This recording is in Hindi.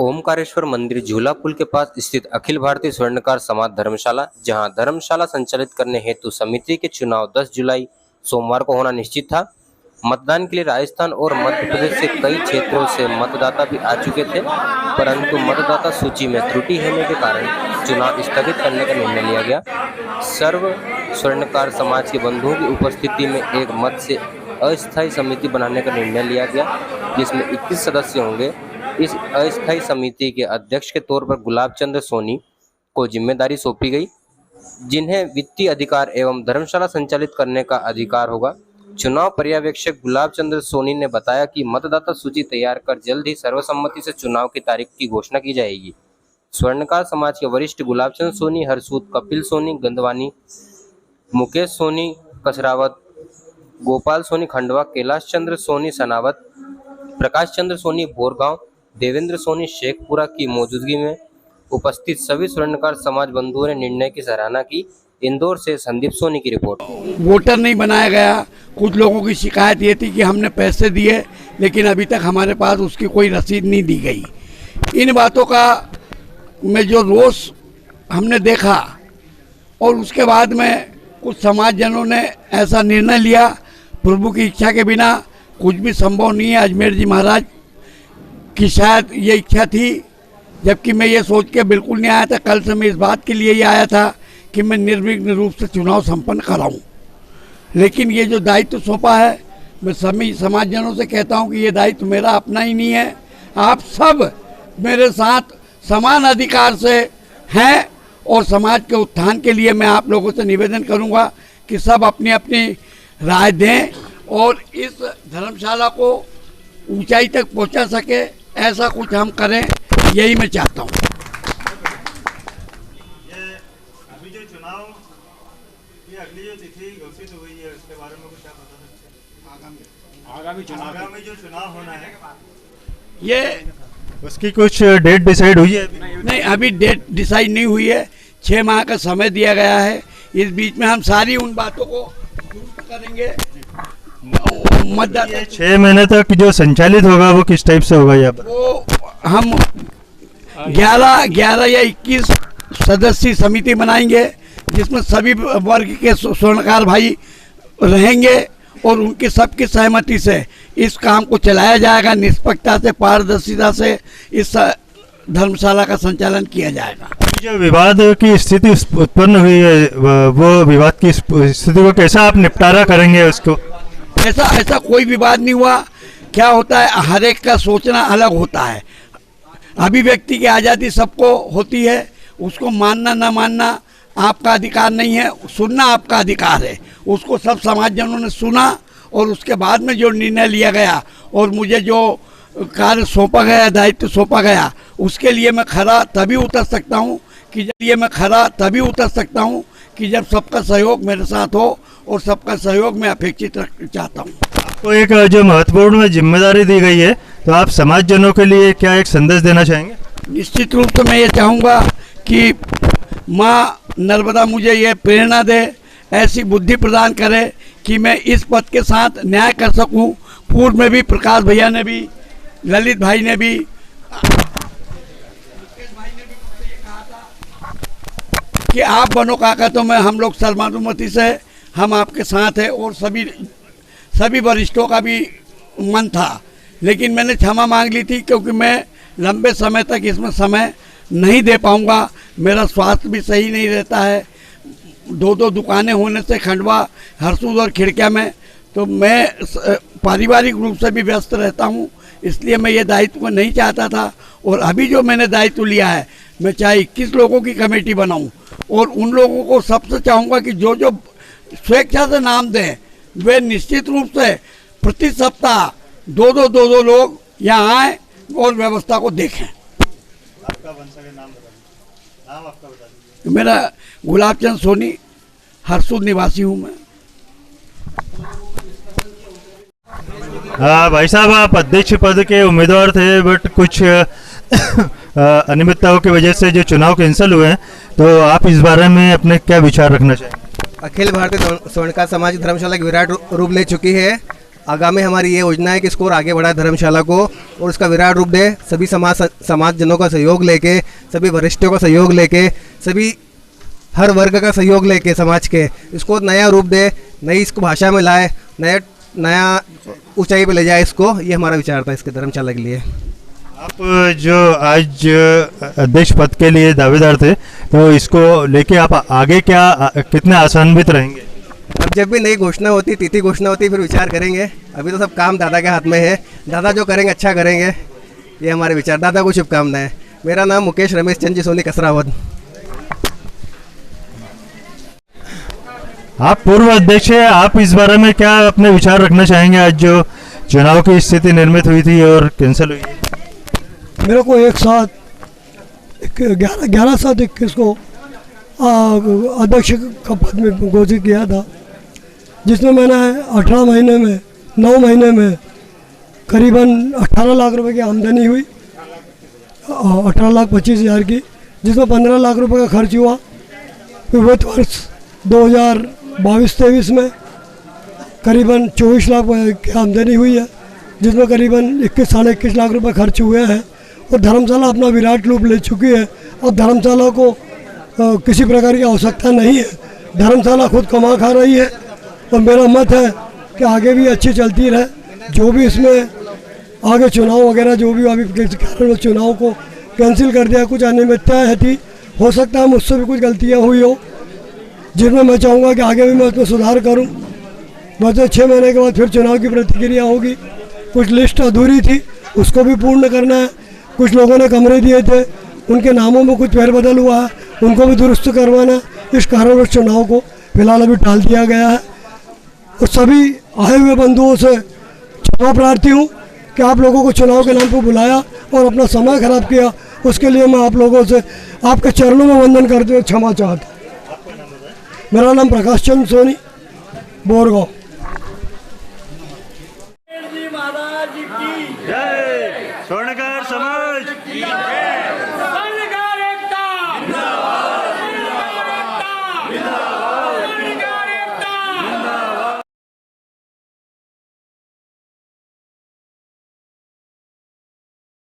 ओमकारेश्वर मंदिर झूला पुल के पास स्थित अखिल भारतीय स्वर्णकार समाज धर्मशाला, जहां धर्मशाला संचालित करने हेतु समिति के चुनाव 10 जुलाई सोमवार को होना निश्चित था। मतदान के लिए राजस्थान और मध्य प्रदेश से कई क्षेत्रों से मतदाता भी आ चुके थे, परंतु मतदाता सूची में त्रुटि होने के कारण चुनाव स्थगित करने का निर्णय लिया गया। सर्व स्वर्णकार समाज के बंधुओं की उपस्थिति में एक मत से अस्थायी समिति बनाने का निर्णय लिया गया, जिसमें 21 सदस्य होंगे। इस अस्थायी समिति के अध्यक्ष के तौर पर गुलाब चंद्र सोनी को जिम्मेदारी सौंपी गई, जिन्हें वित्तीय अधिकार एवं धर्मशाला संचालित करने का अधिकार होगा। चुनाव पर्यवेक्षक गुलाब चंद्र सोनी ने बताया कि मतदाता सूची तैयार कर जल्द ही सर्वसम्मति से चुनाव की तारीख की घोषणा की जाएगी। स्वर्णकार समाज के वरिष्ठ गुलाब चंद्र सोनी, हरसूद, कपिल सोनी गंदवानी, मुकेश सोनी कसरावत, गोपाल सोनी खंडवा, कैलाश चंद्र सोनी सनावत, प्रकाश चंद्र सोनी बोरगांव, देवेंद्र सोनी शेखपुरा की मौजूदगी में उपस्थित सभी स्वर्णकार समाज बंधुओं ने निर्णय की सराहना की। इंदौर से संदीप सोनी की रिपोर्ट। वोटर नहीं बनाया गया। कुछ लोगों की शिकायत ये थी कि हमने पैसे दिए लेकिन अभी तक हमारे पास उसकी कोई रसीद नहीं दी गई। इन बातों का में जो रोष हमने देखा और उसके बाद में कुछ समाजजनों ने ऐसा निर्णय लिया, प्रभु की इच्छा के बिना कुछ भी संभव नहीं है। अजमेर जी महाराज की शायद ये इच्छा थी, जबकि मैं ये सोच के बिल्कुल नहीं आया था। कल से मैं इस बात के लिए ही आया था कि मैं निर्विघ्न रूप से चुनाव संपन्न कराऊं। लेकिन ये जो दायित्व सौंपा है, मैं सभी समाजजनों से कहता हूं कि ये दायित्व मेरा अपना ही नहीं है। आप सब मेरे साथ समान अधिकार से हैं और समाज के उत्थान के लिए मैं आप लोगों से निवेदन करूंगा कि सब अपनी अपनी राय दें और इस धर्मशाला को ऊंचाई तक पहुंचा सके, ऐसा कुछ हम करें, यही मैं चाहता हूं। अभी जो चुनाव की अगली जो तिथि घोषित हुई है उसके बारे में कुछ आप बता सकते हैं? आगामी जो चुनाव होना है ये उसकी कुछ डेट डिसाइड हुई है? नहीं, अभी डेट डिसाइड नहीं हुई है। 6 माह का समय दिया गया है। इस बीच में हम सारी उन बातों को दूर करेंगे। मतदाता 6 महीने तक जो संचालित होगा वो किस टाइप से होगा? यहाँ पर वो हम 11 या 21 सदस्यीय समिति बनाएंगे, जिसमें सभी वर्ग के स्वर्णकार भाई रहेंगे और उनकी सबकी सहमति से इस काम को चलाया जाएगा। निष्पक्षता से, पारदर्शिता से इस धर्मशाला का संचालन किया जाएगा। जो विवाद की स्थिति उत्पन्न हुई है, वो विवाद की स्थिति को कैसा आप निपटारा करेंगे उसको? ऐसा कोई विवाद नहीं हुआ। क्या होता है, हर एक का सोचना अलग होता है। अभिव्यक्ति की आज़ादी सबको होती है, उसको मानना ना मानना आपका अधिकार नहीं है, सुनना आपका अधिकार है। उसको सब समाजजनों ने सुना और उसके बाद में जो निर्णय लिया गया और मुझे जो कार्य सौंपा गया, दायित्व सौंपा गया, उसके लिए मैं खरा तभी उतर सकता हूँ कि जब सबका सहयोग मेरे साथ हो और सबका सहयोग मैं अपेक्षित चाहता हूँ। आपको एक जो महत्वपूर्ण जिम्मेदारी दी गई है, तो आप समाजजनों के लिए क्या एक संदेश देना चाहेंगे? निश्चित रूप से मैं ये चाहूँगा कि माँ नर्मदा मुझे ये प्रेरणा दे, ऐसी बुद्धि प्रदान करे कि मैं इस पद के साथ न्याय कर सकूं। पूर्व में भी प्रकाश भैया ने भी, ललित भाई ने भी, कहा था कि आप बनो काका, तो मैं हम लोग सर्वानुमति से हम आपके साथ हैं और सभी वरिष्ठों का भी मन था। लेकिन मैंने क्षमा मांग ली थी क्योंकि मैं लंबे समय तक इसमें समय नहीं दे पाऊंगा। मेरा स्वास्थ्य भी सही नहीं रहता है। 2 दुकानें होने से खंडवा, हरसूद और खिड़किया में, तो मैं पारिवारिक रूप से भी व्यस्त रहता हूं। इसलिए मैं ये दायित्व को नहीं चाहता था और अभी जो मैंने दायित्व लिया है, मैं चाहे 21 लोगों की कमेटी बनाऊं और उन लोगों को सबसे चाहूँगा कि जो स्वेच्छा से नाम दें, वे निश्चित रूप से प्रति सप्ताह 2 लोग यहाँ आए और व्यवस्था को देखें। आपका नाम आपका बता दीजिए। मेरा गुलाब चंद सोनी, हरसूद निवासी हूँ मैं। भाई साहब, आप अध्यक्ष पद के उम्मीदवार थे, बट कुछ अनियमितताओं की वजह से जो चुनाव कैंसिल हुए हैं, तो आप इस बारे में अपने क्या विचार रखना चाहेंगे? अखिल भारतीय स्वर्णकार समाज धर्मशाला की विराट रूप ले चुकी है। आगामी हमारी ये योजना है कि इसको और आगे बढ़ाए धर्मशाला को और उसका विराट रूप दे। सभी समाजजनों का सहयोग लेके, सभी वरिष्ठों का सहयोग लेके, सभी हर वर्ग का सहयोग लेके समाज के इसको नया रूप दे, नई इसको भाषा में लाए, नया ऊंचाई पे ले जाए इसको। ये हमारा विचार था इसके धर्मशाला के लिए। आप जो आज अध्यक्ष पद के लिए दावेदार थे, तो इसको लेके आप आगे कितने आशान्वित रहेंगे? अब जब भी नई घोषणा होती, तिथि घोषणा होती, फिर विचार करेंगे। अभी तो सब काम दादा के हाथ में है। दादा जो करेंगे अच्छा करेंगे, ये हमारे विचार। दादा को शुभकामनाएं। मेरा नाम मुकेश रमेश चंद जी सोनी कसरावत। आप पूर्व अध्यक्ष हैं, आप इस बारे में क्या अपने विचार रखना चाहेंगे? आज जो चुनाव की स्थिति निर्मित हुई थी और कैंसिल हुई है, मेरे को एक साथ 11/7/21 को अध्यक्ष का पद में घोषित किया था, जिसमें मैंने 18 महीने में 9 महीने में करीबन 18 लाख रुपए की आमदनी हुई, 18,25,000 की, जिसमें 15 लाख रुपए का खर्च हुआ। वित्त वर्ष 2022-23 में करीबन 24 लाख की आमदनी हुई है, जिसमें करीबन 21-21.5 लाख रुपए खर्च हुए हैं। और धर्मशाला अपना विराट रूप ले चुकी है। और धर्मशाला को किसी प्रकार की आवश्यकता नहीं है। धर्मशाला खुद कमा खा रही है। और मेरा मत है कि आगे भी अच्छी चलती रहे। जो भी इसमें आगे चुनाव वगैरह जो भी अभी किसी कारण चुनाव को कैंसिल कर दिया, कुछ अनियमितताएँ थी, हो सकता है मुझसे भी कुछ गलतियाँ हुई हो, जिनमें मैं चाहूँगा कि आगे भी मैं उसमें सुधार करूँ। वैसे 6 महीने के बाद फिर चुनाव की प्रतिक्रिया होगी। कुछ लिस्ट अधूरी थी, उसको भी पूर्ण करना है। कुछ लोगों ने कमरे दिए थे, उनके नामों में कुछ फेरबदल हुआ है, उनको भी दुरुस्त करवाना है। इस कारण चुनाव को फिलहाल अभी टाल दिया गया है। और सभी आए हुए बंधुओं से क्षमा प्रार्थी हूँ कि आप लोगों को चुनाव के नाम पर बुलाया और अपना समय खराब किया। उसके लिए मैं आप लोगों से आपके चरणों में वंदन करते हुए क्षमा चाहता हूँ। मेरा नाम प्रकाश चंद सोनी, बोरगांव। महाराज की जय।